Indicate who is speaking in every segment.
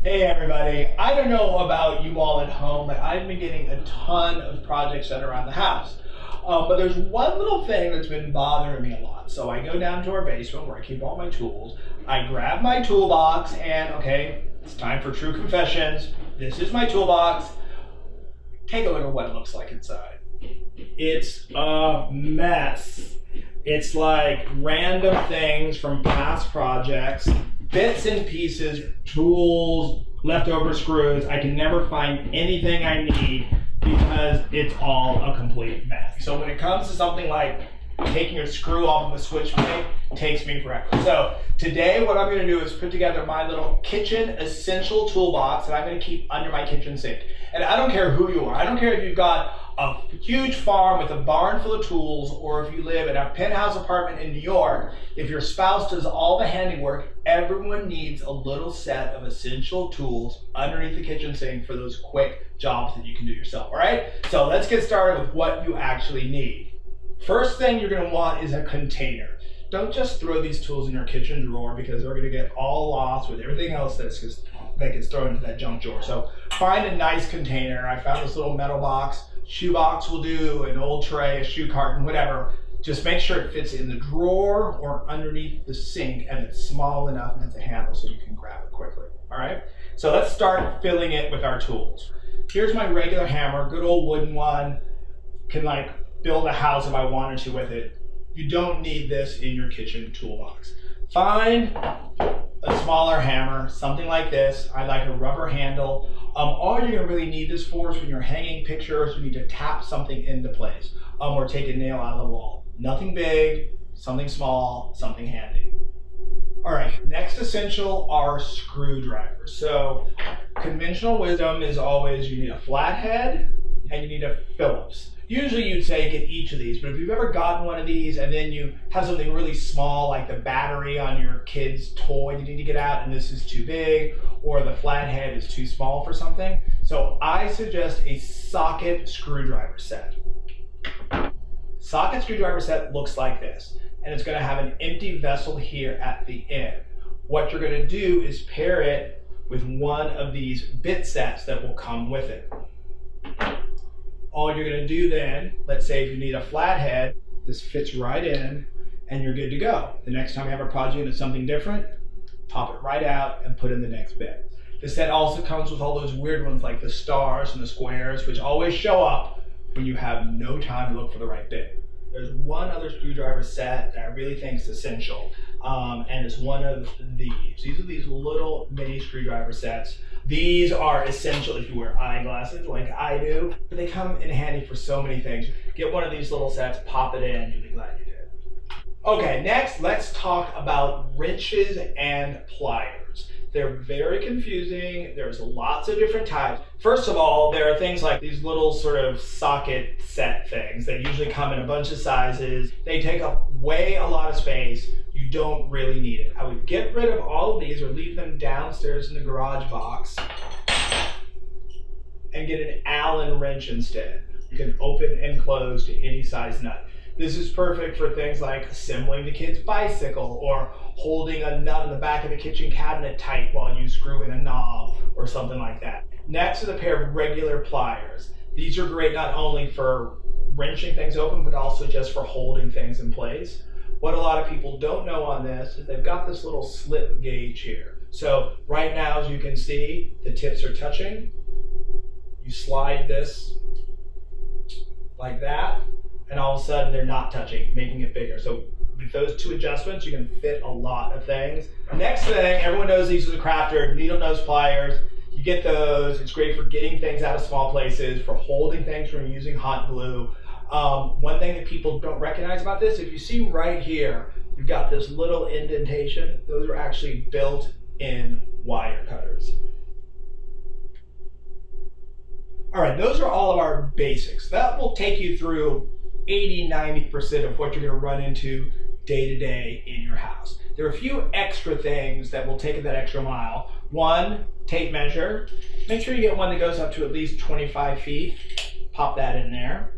Speaker 1: Hey everybody, I don't know about you all at home, but I've been getting a ton of projects done around the house. But there's one little thing that's been bothering me a lot. So I go down to our basement where I keep all my tools. I grab my toolbox and, okay, it's time for true confessions. This is my toolbox. Take a look at what it looks like inside. It's a mess. It's like random things from past projects, bits and pieces, tools, leftover screws. I can never find anything I need because it's all a complete mess. So when it comes to something like taking a screw off of a switch plate, it takes me forever. So today what I'm going to do is put together my little kitchen essential toolbox that I'm going to keep under my kitchen sink. And I don't care who you are. I don't care if you've got a huge farm with a barn full of tools, or if you live in a penthouse apartment in New York. If your spouse does all the handiwork, everyone needs a little set of essential tools underneath the kitchen sink for those quick jobs that you can do yourself, all right? So let's get started with what you actually need. First thing you're gonna want is a container. Don't just throw these tools in your kitchen drawer because they're gonna get all lost with everything else that gets thrown into that junk drawer. So find a nice container. I found this little metal box. Shoe box will do, an old tray, a shoe carton, whatever. Just make sure it fits in the drawer or underneath the sink and it's small enough and has a handle so you can grab it quickly, all right? So let's start filling it with our tools. Here's my regular hammer, good old wooden one. Can like build a house if I wanted to with it. You don't need this in your kitchen toolbox. Find a smaller hammer, something like this. I like a rubber handle. All you're gonna really need this for is when you're hanging pictures, you need to tap something into place or take a nail out of the wall. Nothing big, something small, something handy. All right, next essential are screwdrivers. So conventional wisdom is always you need a flathead and you need a Phillips. Usually you'd say get each of these, but if you've ever gotten one of these and then you have something really small like the battery on your kid's toy you need to get out and this is too big, or the flathead is too small for something, so I suggest a socket screwdriver set. Socket screwdriver set looks like this, and it's going to have an empty vessel here at the end. What you're going to do is pair it with one of these bit sets that will come with it. All you're going to do then, let's say if you need a flathead, this fits right in and you're good to go. The next time you have a project that's something different, pop it right out and put in the next bit. The set also comes with all those weird ones like the stars and the squares, which always show up when you have no time to look for the right bit. There's one other screwdriver set that I really think is essential, and it's one of these. These are these little mini screwdriver sets. These are essential if you wear eyeglasses like I do, but they come in handy for so many things. Get one of these little sets, pop it in, you'll be glad you did. Okay, next let's talk about wrenches and pliers. They're very confusing. There's lots of different types. First of all, there are things like these little sort of socket set things. They usually come in a bunch of sizes. They take up a lot of space. You don't really need it. I would get rid of all of these or leave them downstairs in the garage box and get an Allen wrench instead. You can open and close to any size nut. This is perfect for things like assembling the kid's bicycle or holding a nut in the back of the kitchen cabinet tight while you screw in a knob or something like that. Next is a pair of regular pliers. These are great not only for wrenching things open, but also just for holding things in place. What a lot of people don't know on this is they've got this little slip gauge here. So right now, as you can see, the tips are touching. You slide this like that, and all of a sudden they're not touching, making it bigger. So with those two adjustments, you can fit a lot of things. Next thing, everyone knows these are the crafter needle nose pliers. You get those. It's great for getting things out of small places, for holding things from using hot glue. One thing that people don't recognize about this, if you see right here, you've got this little indentation. Those are actually built-in wire cutters. All right, those are all of our basics. That will take you through 80–90% of what you're going to run into day to day in your house. There are a few extra things that will take that extra mile. One, tape measure. Make sure you get one that goes up to at least 25 feet. Pop that in there.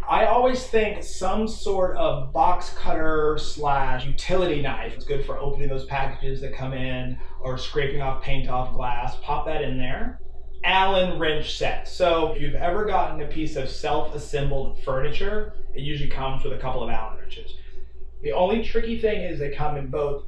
Speaker 1: I always think some sort of box cutter / utility knife is good for opening those packages that come in or scraping off paint off glass. Pop that in there. Allen wrench set. So if you've ever gotten a piece of self-assembled furniture, it usually comes with a couple of Allen wrenches. The only tricky thing is they come in both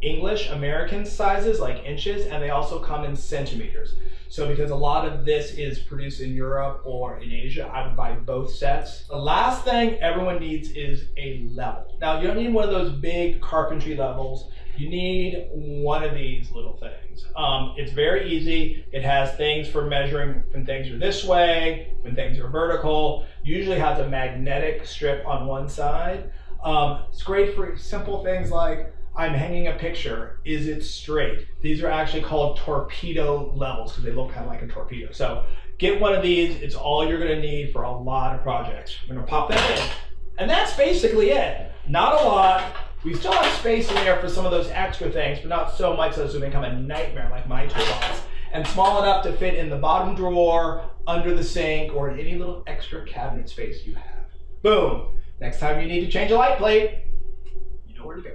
Speaker 1: English American sizes, like inches, and they also come in centimeters. So because a lot of this is produced in Europe or in Asia, I would buy both sets. The last thing everyone needs is a level. Now, you don't need one of those big carpentry levels. You need one of these little things. It's very easy. It has things for measuring when things are this way, when things are vertical. Usually has a magnetic strip on one side. It's great for simple things like, I'm hanging a picture, is it straight? These are actually called torpedo levels because they look kind of like a torpedo. So get one of these, it's all you're gonna need for a lot of projects. I'm gonna pop that in. And that's basically it. Not a lot. We still have space in there for some of those extra things, but not so much so this will become a nightmare like my toolbox. And small enough to fit in the bottom drawer, under the sink, or in any little extra cabinet space you have. Boom. Next time you need to change a light plate, you know where to go.